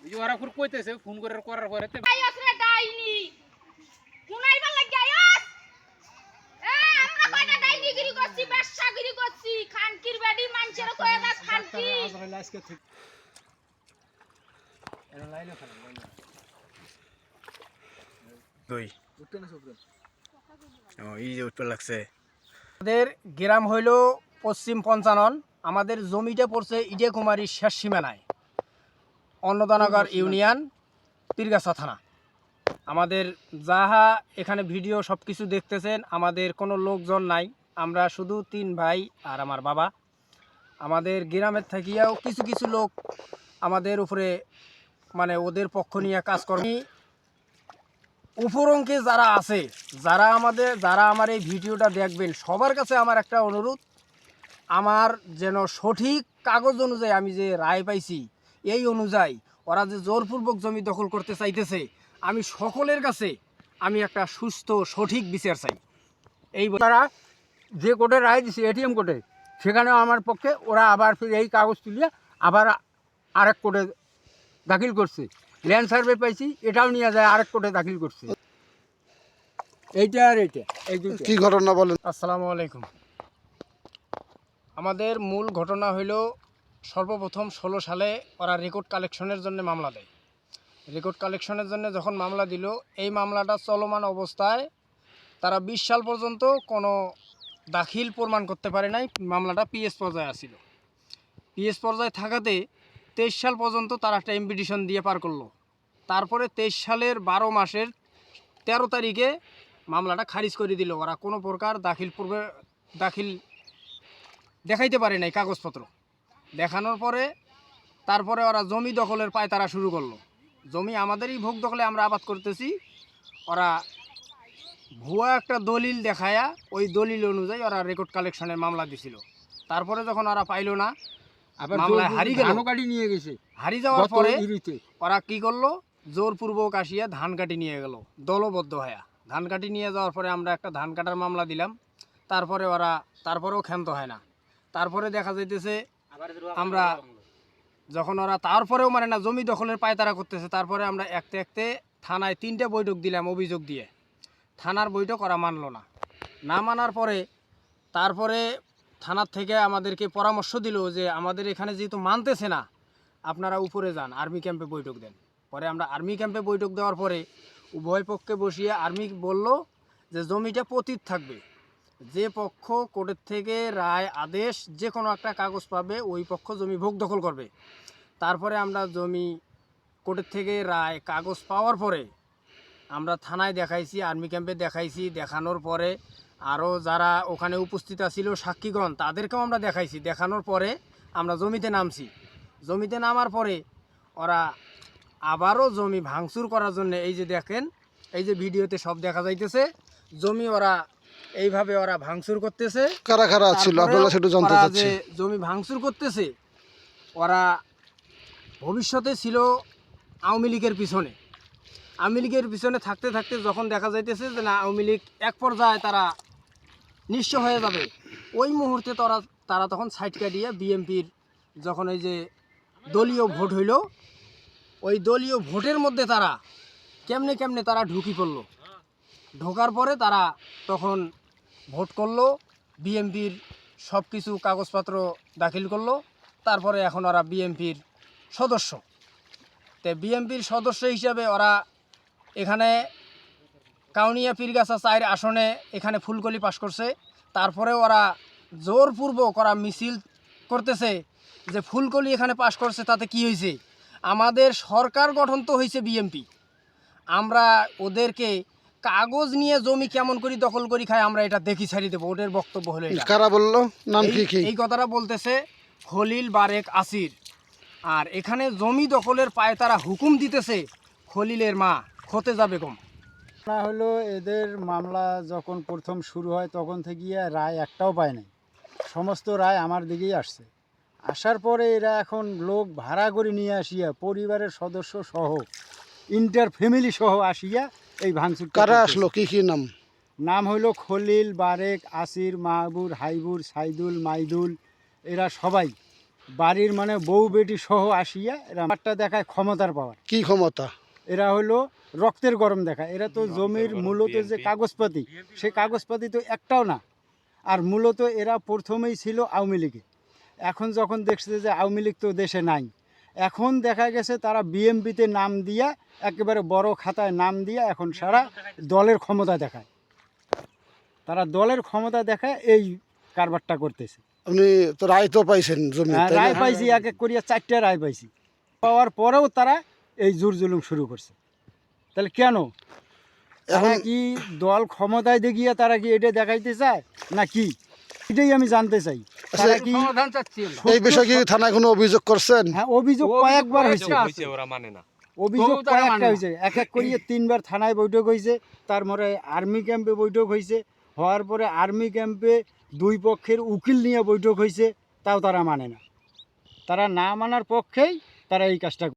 এই যে ওরা কইতেছে ফোন করার পরে আইস রে ডাইনি কুনাইবার লাগি আইস আমরা কয়টা ডাইনিগিরি করছি ব্যবসাগিরি করছি খানকির বাড়ি মানুষের কয়ে দাস খানকি আজকে ঠিক এর লাইনে খান দুই উঠতে না সুপ্র ও এই যে উঠতে লাগছে। আমাদের গ্রাম হইল পশ্চিম পঞ্চানন, আমাদের জমিটা পড়ছে ইডিয়াকুমারীর শেষ সীমানায়, অন্নদানগর ইউনিয়ন, পীরগাছা থানা। আমাদের যাহা এখানে ভিডিও সব কিছু দেখতেছেন, আমাদের কোনো লোকজন নাই, আমরা শুধু 3 ভাই আর আমার বাবা। আমাদের গ্রামের থাকিয়াও কিছু কিছু লোক আমাদের উপরে মানে ওদের পক্ষ নিয়ে কাজ করে। উপরঙ্কে যারা আছে, যারা আমার এই ভিডিওটা দেখবেন, সবার কাছে আমার একটা অনুরোধ, আমার যেন সঠিক কাগজ অনুযায়ী আমি যে রায় পাইছি এই অনুযায়ী ওরা যে জোরপূর্বক জমি দখল করতে চাইতেছে, আমি সকলের কাছে আমি একটা সুস্থ সঠিক বিচার চাই। এই তারা যে কোর্টে রায় দিছে এটিএম কোর্টে, সেখানে আমার পক্ষে ওরা আবার ফিরে এই কাগজ তুলিয়ে আবার আরেক কোর্টে দাখিল করছে। ল্যান্ড সার্ভে পাইছি, এটাও নিয়ে যায় আরেক কোর্টে দাখিল করছে। এইটা আর এইটা এই দুটো কি ঘটনা বলেন? আসসালামু আলাইকুম। আমাদের মূল ঘটনা হইল, সর্বপ্রথম 16 সালে ওরা রেকর্ড কালেকশনের জন্য মামলা দেয়। রেকর্ড কালেকশনের জন্য যখন মামলা দিল, এই মামলাটা চলমান অবস্থায় তারা 20 সাল পর্যন্ত কোনো দাখিল প্রমাণ করতে পারে নাই। মামলাটা পিএস পর্যায়ে আসছিল। পিএস পর্যায়ে থাকাতে 23 সাল পর্যন্ত তারা একটা ইনভিটেশন দিয়ে পার করলো। তারপরে 23 সালের 12 মাসের 13 তারিখে মামলাটা খারিজ করে দিল। ওরা কোনো প্রকার দাখিল দেখাইতে পারে নাই কাগজপত্র। দেখানোর পরে তারপরে ওরা জমি দখলের পায়তারা শুরু করলো। জমি আমাদেরই ভোগ দখলে আমরা আবাদ করতেছি, ওরা ভুয়া একটা দলিল দেখায়া ওই দলিল অনুযায়ী ওরা রেকর্ড কালেকশনের মামলা দিছিল। তারপরে যখন ওরা পাইল না, মামলায় হারিয়ে গেল, নিয়ে গেছে। হারিয়ে যাওয়ার পরে ওরা কি করলো, জোরপূর্বক আসিয়া ধান কাটি নিয়ে গেল দলবদ্ধ হয়া। ধান কাটি নিয়ে যাওয়ার পরে আমরা একটা ধান কাটার মামলা দিলাম। তারপরেও ক্ষান্ত হয় না। তারপরে দেখা যাইতেছে আমরা যখন ওরা তারপরেও মানে না জমি দখলের পায়তারা করতেছে, তারপরে আমরা একতে থানায় 3টা বৈঠক দিলাম অভিযোগ দিয়ে। থানার বৈঠক ওরা মানলো না। না মানার পরে তারপরে থানার থেকে আমাদেরকে পরামর্শ দিল যে আমাদের এখানে যেহেতু মানতেছে না, আপনারা উপরে যান, আর্মি ক্যাম্পে বৈঠক দেন। পরে আমরা আর্মি ক্যাম্পে বৈঠক দেওয়ার পরে উভয় পক্ষে বসিয়ে আর্মি বলল যে জমিটা পতিত থাকবে। যে পক্ষ কোর্টের থেকে রায় আদেশ যে কোনো একটা কাগজ পাবে, ওই পক্ষ জমি ভোগ দখল করবে। তারপরে আমরা জমি কোর্টের থেকে রায় কাগজ পাওয়ার পরে আমরা থানায় দেখাইছি, আর্মি ক্যাম্পে দেখাইছি। দেখানোর পরে আরও যারা ওখানে উপস্থিত ছিল সাক্ষীগণ, তাদেরকেও আমরা দেখাইছি। দেখানোর পরে আমরা জমিতে নামছি। জমিতে নামার পরে ওরা আবারও জমি ভাঙচুর করার জন্য, এই যে দেখেন, এই যে ভিডিওতে সব দেখা যাইতেছে, জমি ওরা এইভাবে ওরা ভাঙচুর করতেছে। কারা কারা ছিল আপনারা সেটা জানতে চাচ্ছি। জমি ভাঙচুর করতেছে ওরা ভবিষ্যতে ছিল আওয়ামী লীগের পিছনে। আওয়ামী লীগের পিছনে থাকতে থাকতে যখন দেখা যাইতেছে যে না, আওয়ামী লীগ এক পর্যায়ে তারা নিঃস্ব হয়ে যাবে, ওই মুহূর্তে তারা তখন সাইড কাটিয়ে বিএনপির যখন এই যে দলীয় ভোট হইল, ওই দলীয় ভোটের মধ্যে তারা কেমনে তারা ঢুকি পড়লো। ঢোকার পরে তারা তখন ভোট করলো, বিএনপির সব কিছু কাগজপত্র দাখিল করলো। তারপরে এখন ওরা বিএনপির সদস্য। তো বিএনপির সদস্য হিসাবে ওরা এখানে কাউনিয়া পীরগাছা 4 আসনে এখানে ফুলকলি পাস করছে। তারপরে ওরা জোরপূর্বক ওরা মিছিল করতেছে যে ফুলকলি এখানে পাস করছে, তাতে কি হয়েছে, আমাদের সরকার গঠন তো হয়েছে বিএনপি, আমরা ওদেরকে কাগজ নিয়ে জমি কেমন করে দখল করি খায় আমরা এটা দেখি ছাড়ি দেবো। ওদের বক্তব্য হলো এটা। কারা বললো, নাম কি? এই কথাটা বলতেছে খলিল বারেক আসির। আর এখানে জমি দখলের পায়তারা হুকুম দিতেছে খলিলের মা খতেজা বেগম। না হলো এদের মামলা যখন প্রথম শুরু হয় তখন থেকে রায় একটাও পায় নাই। সমস্ত রায় আমার দিকেই আসছে। আসার পরে এরা এখন লোক ভাড়া করে নিয়ে আসিয়া পরিবারের সদস্য সহ ইন্টার ফ্যামিলি সহ আসিয়া এই ভাঙচুর। কারা আসলো, কি নাম? নাম হইল খলিল বারেক আসির, মাহবুর, হাইবুর, সাইদুল, মাইদুল, এরা সবাই বাড়ির মানে বউ বেটি সহ আসিয়া এরা ব্যাপারটা দেখায় ক্ষমতার পাওয়ার। কি ক্ষমতা? এরা হলো রক্তের গরম দেখায়। এরা তো জমির মূলত যে কাগজপাতি, সেই কাগজপাতি তো একটাও না। আর মূলত এরা প্রথমেই ছিল আওয়ামী লীগে। এখন যখন দেখছে যে আওয়ামী লীগ তো দেশে নাই, এখন দেখা গেছে তারা বিএমপিতে নাম দিয়া একেবারে বড় খাতায় নাম দিয়া এখন সারা দলের ক্ষমতা দেখায়। তারা দলের ক্ষমতা দেখায় এই কারবারটা করতেছে। আপনি তো রায় তো পাইছেন জমি, হ্যাঁ, তাই না? রায় পাইছি, এক এক করিয়া 4টা রায় পাইছি। পাওয়ার পরেও তারা এই জোর জুলুম শুরু করছে। তাহলে কেন? তারা এখন কি দল ক্ষমতায় দেখিয়ে তারা কি এটা দেখাইতে চায় না কি? এটাই আমি জানতে চাই। তারা কি সমাধান চাচ্ছি আমরা। এই বিষয়ে কি থানায় কোনো অভিযোগ করছেন? হ্যাঁ, অভিযোগ কয়েকবার হয়েছে। ওরা মানে না। অভিযোগ তবুও তারা মানে কয়েকটা না। হয়েছে, এক এক করিয়ে 3বার থানায় বৈঠক হয়েছে, তারপরে আর্মি ক্যাম্পে বৈঠক হয়েছে, হওয়ার পরে আর্মি ক্যাম্পে 2 পক্ষের উকিল নিয়ে বৈঠক হয়েছে, তাও তারা মানে না। তারা না মানার পক্ষেই তারা এই কাজটা